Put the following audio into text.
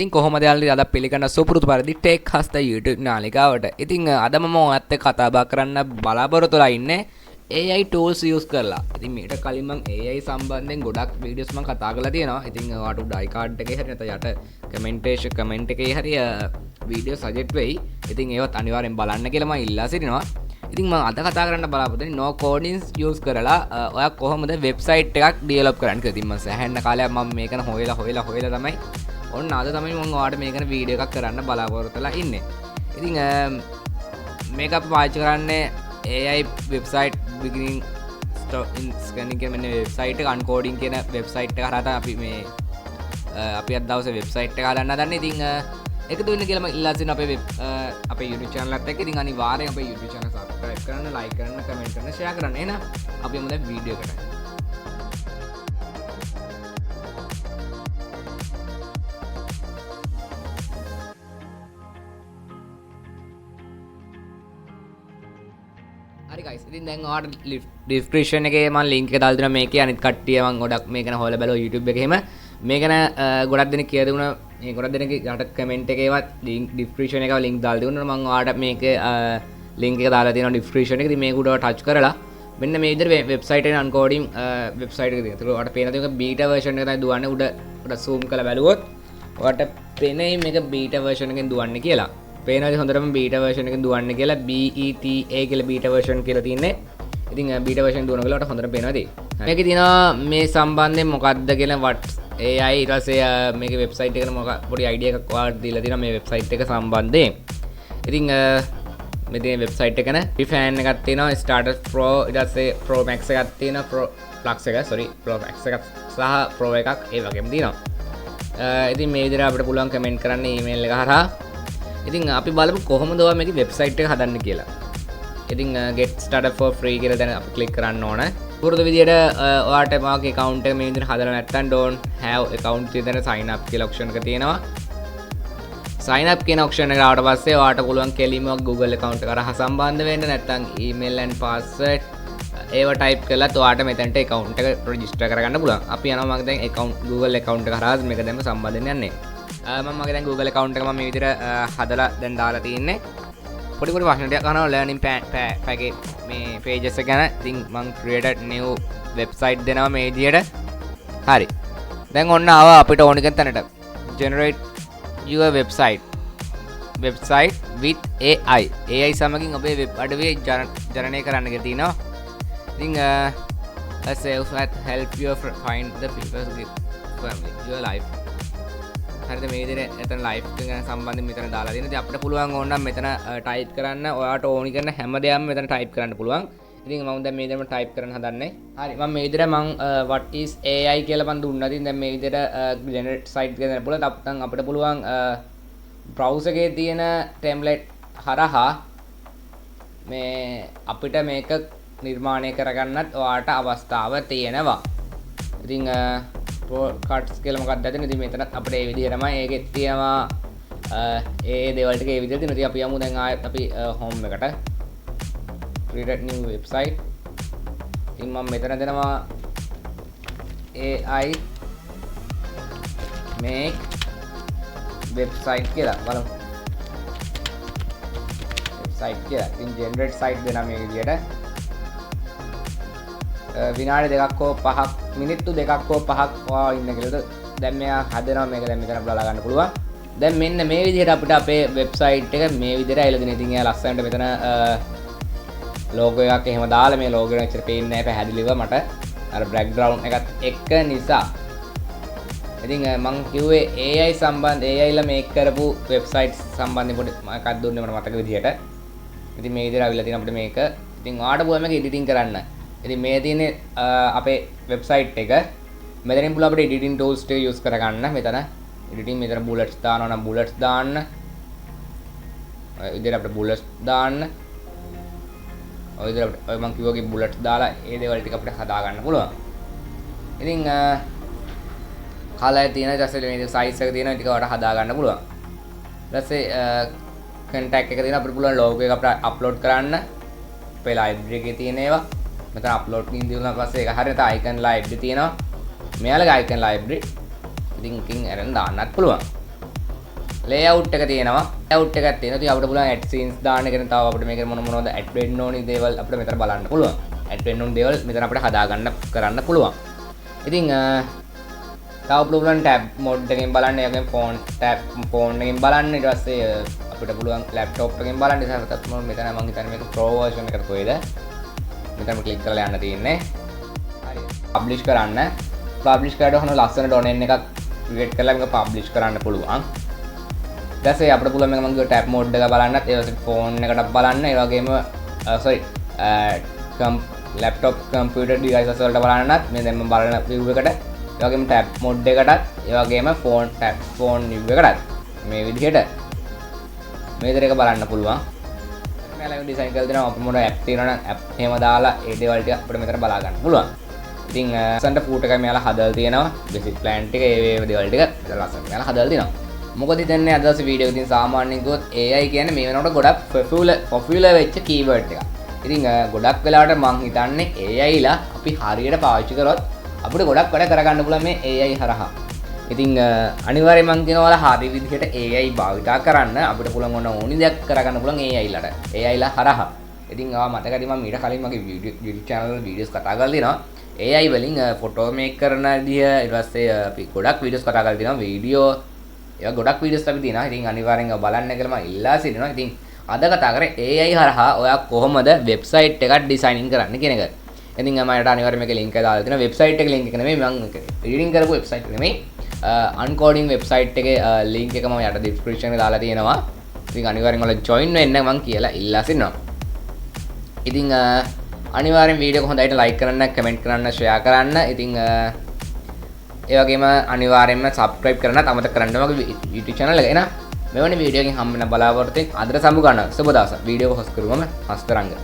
ඉතින් කොහොමද යාළුවනි අද පිළිගන්න සුපුරුදු පරිදි techhasitha YouTube නාලිකාවට. ඉතින් අද මම ඔයත් එක්ක කතා බහ කරන්න බලාපොරොත්තු වෙලා ඉන්නේ AI tools use කරලා. ඉතින් මීට කලින් මම AI සම්බන්ධයෙන් ගොඩක් වීඩියෝස් මම කතා කරලා තියෙනවා. ඉතින් ඔයාලට උඩ iCard එකේ හරි නැත්නම් යට කමෙන්ට් එකේ හරි වීඩියෝ සජෙස්ට් වෙයි. ඉතින් ඒවත් අනිවාර්යෙන් බලන්න කියලා මම ඉල්ලා සිටිනවා. ඉතින් මම අද කතා කරන්න බලාපොරොත්තු වෙන්නේ no codings use කරලා ඔයා කොහොමද වෙබ්සයිට් එකක් ඩෙවලොප් කරන්න කියලා. ඉතින් මම සෑහෙන කාලයක් මම මේකන හොයලා තමයි ඔන්න අද තමයි මම ඔයාලට මේකන වීඩියෝ එකක් කරන්න බලාපොරොත්තු වෙලා ඉන්නේ. ඉතින් මේක අපි පාවිච්චි කරන්නේ AI website beginning in scanning කියන මෙන්න වෙබ්සයිට් එක uncoding කියන වෙබ්සයිට් එක හරහා අපි මේ අපි අද දවසේ වෙබ්සයිට් එක හදන්න හදන්නේ. ඉතින් එකතු වෙන්න කියලා මම ඉල්ලා සිටිනවා අපේ YouTube channel එකත් එක්ක. ඉතින් අනිවාර්යෙන් අපේ YouTube channel subscribe කරන්න, like කරන්න, comment කරන්න, share කරන්න. එහෙනම් අපි යමු දැන් වීඩියෝ එකට. හරි guys, ඉතින් දැන් ඔයාලට description එකේ මම link එක දාලා දෙනවා මේකේ. අනිත් කට්ටිය මම ගොඩක් මේක ගැන හොයලා බලුවා YouTube එකේ එහෙම. මේක ගැන ගොඩක් දෙනෙක් කියලා දුන්නා. මේ ගොඩක් දෙනෙක් යට comment එකේවත් link description එකේ link දාලා දුන්නා. මම ඔයාලට මේකේ link එක දාලා තියෙනවා description එකේ. ඉතින් මේක උඩ touch කරලා මෙන්න මේ විදිහට website එකේ uncoding website එක තියෙනවා. ඒක ඔයාලට පේන දේ beta version එක තමයි දුවන්නේ. උඩ zoom කරලා බලුවොත් ඔයාලට පේන්නේ මේක beta version එකෙන් දුවන්නේ කියලා. පේනවාද හොඳටම බීටා version එකෙන් දුවන්නේ කියලා BETA කියලා බීටා version කියලා තියෙන්නේ. ඉතින් බීටා version දුවන ගලට හොඳට පේනවා ඉතින්. මේකේ තියෙනවා මේ සම්බන්ධයෙන් මොකක්ද කියලා what AI ඊට පස්සේ මේකේ වෙබ්සයිට් එකට මොකක් පොඩි idea එකක් ඔයාලට දීලා තියෙනවා මේ වෙබ්සයිට් එක සම්බන්ධයෙන්. ඉතින් මේ තියෙන වෙබ්සයිට් එක ගැන fan එකක් තියෙනවා starter pro ඊට පස්සේ pro max එකක් තියෙනවා pro plus එක pro max එකක් සහ pro එකක් ඒ වගේම තියෙනවා. ඉතින් මේ විදිහට අපිට පුළුවන් කමෙන්ට් කරන්න email එක හරහා. ඉතින් අපි බලමු කොහොමද ඔයා මේකේ වෙබ්සයිට් එක හදන්න කියලා. ඉතින් get started for free කියලා දැන් අපි ක්ලික් කරන්න ඕන. පුරුදු විදියට ඔයාට මාගේ account එක මේ විදිහට හදලා නැත්නම් don't have account කියන sign up කියලා option එක තියෙනවා. sign up කියන option එකට ආවට පස්සේ ඔයාට පුළුවන් කෙලින්ම Google account එක හරහා සම්බන්ධ වෙන්න නැත්නම් email and password ඒව type කරලා ඔයාට මෙතනට account එක register කරගන්න පුළුවන්. අපි යනවා මම දැන් account Google account එක හරහා මේක දැන් සම්බන්ධ වෙන්න යන්නේ. මම මගේ දැන් Google account එක මම මේ විදිහට හදලා දැන් දාලා තින්නේ. පොඩි ප්‍රශ්න ටිකක් අහනවා learning package මේ pages එක ගැන. ඉතින් මම created new website දෙනවා මේ විදිහට. හරි. දැන් ඔන්න ආවා අපිට ඕන කෙන තැනට. generate your website with AI. AI සමගින් ඔබේ වෙබ් අඩවිය ජනනය කරන්න කියලා තියෙනවා. ඉතින් help you find the people family your life. හරිද මේ විදිහට එතන ලයිෆ් එක ගැන සම්බන්ධයෙන් මෙතන දාලා තියෙනවා. ඉතින් අපිට පුළුවන් ඕන නම් මෙතන ටයිප් කරන්න. ඔයාට ඕනි කරන හැම දෙයක්ම මෙතන ටයිප් කරන්න පුළුවන්. ඉතින් මම දැන් මේ විදිහටම ටයිප් කරන්න හදන්නේ. හරි මම මේ විදිහට what is AI කියලා මම දුන්නා. ඉතින් දැන් මේ විදිහට generate site එක දෙන්න පුළුවන්. නැත්නම් අපිට පුළුවන් browser එකේ තියෙන template හරහා මේ අපිට මේක නිර්මාණය කරගන්නත් ඔයාට අවස්ථාව තියෙනවා. ඉතින් cards කියලා මොකක්ද දැන් ඉතින් මෙතනත් අපිට මේ විදිහටම ඒකෙත් තියෙනවා ඒ දේවල් ටික ඒ විදිහට තියෙනවා. ඉතින් අපි යමු දැන් ආයෙත් අපි home එකට create new website. ඉතින් මම මෙතන දෙනවා AI make website කියලා බලමු. website කියලා. ඉතින් generate site දෙනවා මේ විදිහට. විනාඩි දෙකක් හෝ පහක් මිනිත්තු දෙකක් හෝ පහක් ඔයා ඉන්න කියලා. දැන් මෙයා හදනවා මේක දැන් මෙතන බලා ගන්න පුළුවන්. දැන් මෙන්න මේ විදිහට අපිට අපේ වෙබ්සයිට් එක මේ විදිහට ඇවිල්ලා දෙන. ඉතින් එයා ලස්සනට මෙතන ලෝගෝ එකක් එහෙම දාලා මේ ලෝගෝ එක ඇත්තට පේන්නේ නැහැ පැහැදිලිව මට අර බෑග්ග්‍රවුන්ඩ් එකත් එක්ක නිසා. ඉතින් මම කිව්වේ AI සම්බන්ධ AI ලා මේක් කරපු වෙබ්සයිට් සම්බන්ධයෙන් පොඩි එකක් දුන්නේ මට මතක විදිහට. ඉතින් මේ විදිහට අවිල්ලා තියෙන අපිට මේක. ඉතින් ඔයාට පුළුවන් මේක එඩිටින් කරන්න. ඉතින් මේ තියෙන්නේ අපේ වෙබ්සයිට් එක. මෙතනින් පුළුවන් අපිට එඩිටින් ටූල්ස් ටික යූස් කරගන්න. මෙතන එඩිටින් මෙතන බුලට්ස් දානවා නම් බුලට්ස් දාන්න. ඔය විදිහට අපිට බුලට්ස් දාන්න. ඔය විදිහට ඔය මම කිව්වාගේ බුලට්ස් දාලා ඒ දේවල් ටික අපිට හදා ගන්න පුළුවන්. ඉතින් කලර් තියෙන ඊට පස්සේ මේ සයිස් එක තියෙනවා ටික ඔයාලට හදා ගන්න පුළුවන්. ඊට පස්සේ contact එක තියෙන අපිට පුළුවන් logo එක අපිට upload කරන්න. අපේ library එකේ තියෙන ඒවා මෙතන අප්ලෝඩ් කින් දිනුනා පස්සේ ඒක හරියට icon library තියෙනවා. මෙයාලගේ icon library ඉතින් අරන් දාන්නත් පුළුවන්. layout එක තියෙනවා. layout එකක් තියෙනවා. ඉතින් අපිට පුළුවන් add scenes දාන්න කියන තව අපිට මේක මොනවද add වෙන්න ඕනි දේවල් අපිට මෙතන බලන්න පුළුවන්. add වෙන්න ඕනි දේවල් මෙතන අපිට හදාගන්න කරන්න පුළුවන්. ඉතින් තව පුළුවන් tab mode එකෙන් බලන්න, ඒ වගේම phone එකෙන් බලන්න, ඊට පස්සේ අපිට පුළුවන් laptop එකෙන් බලන්න. ඉතින් මම මෙතන මම හිතන්නේ මේක pro version එකට කොහෙද? මෙතන ක්ලික් කරලා යන්න තියෙන්නේ. හරි. publish කරන්න. publish කරලා හොන ලස්සන domain එකක් create කරලා මේක publish කරන්න පුළුවන්. ඊට පස්සේ අපිට පුළුවන් මේක මගේ tab mode එක බලන්නත්, ඒ වගේම phone එකටත් බලන්න, ඒ වගේම laptop computer devices වලට බලන්නත් මේ දැන් මම බලන view එකට, ඒ වගේම tab mode එකටත්, ඒ වගේම phone view එකටත් මේ විදිහට මේ විදිහට බලන්න පුළුවන්. මෙයාලා ඩිසයින් කරලා දෙනවා අපිට මොන app තියෙනවා නම් app එහෙම දාලා ඒ දේවල් ටික අපිට මෙතන බලා ගන්න පුළුවන්. ඉතින් ලස්සනට ෆූට් එකයි මෙයාලා හදලා තියෙනවා. basic plan ටික ඒ දේවල් ටික ලස්සනට මෙයාලා හදලා තියෙනවා. මොකද හිතන්නේ අද දවසේ වීඩියෝ එකකින් සාමාන්‍යයෙන් කිව්වොත් AI කියන්නේ මේ වෙනකොට ගොඩක් popular වෙච්ච keyword එකක්. ඉතින් ගොඩක් වෙලාවට මං හිතන්නේ AI ලා අපි හරියට පාවිච්චි කරොත් අපිට ගොඩක් වැඩ කරගන්න පුළුවන් මේ AI හරහා. ඉතින් අනිවාර්යයෙන් මං කියනවා හරි විදිහට AI භාවිතා කරන්න අපිට පුළුවන් ඕනි දෙයක් කරගන්න පුළුවන් AI ලාට. AI ලා හරහා. ඉතින් මතකයි මම ඊට කලින් මගේ YouTube channel වල videos කතා කරලා තියෙනවා. AI වලින් ෆොටෝ මේක් කරන විදිහ, ඊට පස්සේ අපි ගොඩක් videos කතා කරලා තියෙනවා. වීඩියෝ ඒවා ගොඩක් videos අපි තියෙනවා. ඉතින් අනිවාර්යෙන් බලන්න කියලා මම ඉල්ලා සිටිනවා. ඉතින් අද කතා කරේ AI හරහා ඔයා කොහොමද වෙබ්සයිට් එකක් ඩිසයිනින් කරන්න කියන එක. ඉතින් මම අනිවාර්යයෙන් මේක link එක දාලා තියෙනවා. වෙබ්සයිට් එක link එක නෙමෙයි මම රීඩින් කරපු වෙබ්සයිට් එක නෙමෙයි. uncoding website එකේ link එක මම යට description එකේ දාලා තියෙනවා. ඉතින් අනිවාර්යෙන් ඔයාලා join වෙන්න මම කියලා ඉල්ලා සිටිනවා. ඉතින් අනිවාර්යෙන් වීඩියෝ එක හොඳයිට like කරන්න, comment කරන්න, share කරන්න. ඉතින් ඒ වගේම අනිවාර්යෙන්ම subscribe කරන්නත් අමතක කරන්න මගේ YouTube channel එක. එන මෙවැනි වීඩියෝ එකකින් හම්බ වෙන බලාපොරොත්තු වෙන අදට සමු ගන්න. සුබ දවසක්. වීඩියෝ එක host කරුවම හස්තරංග.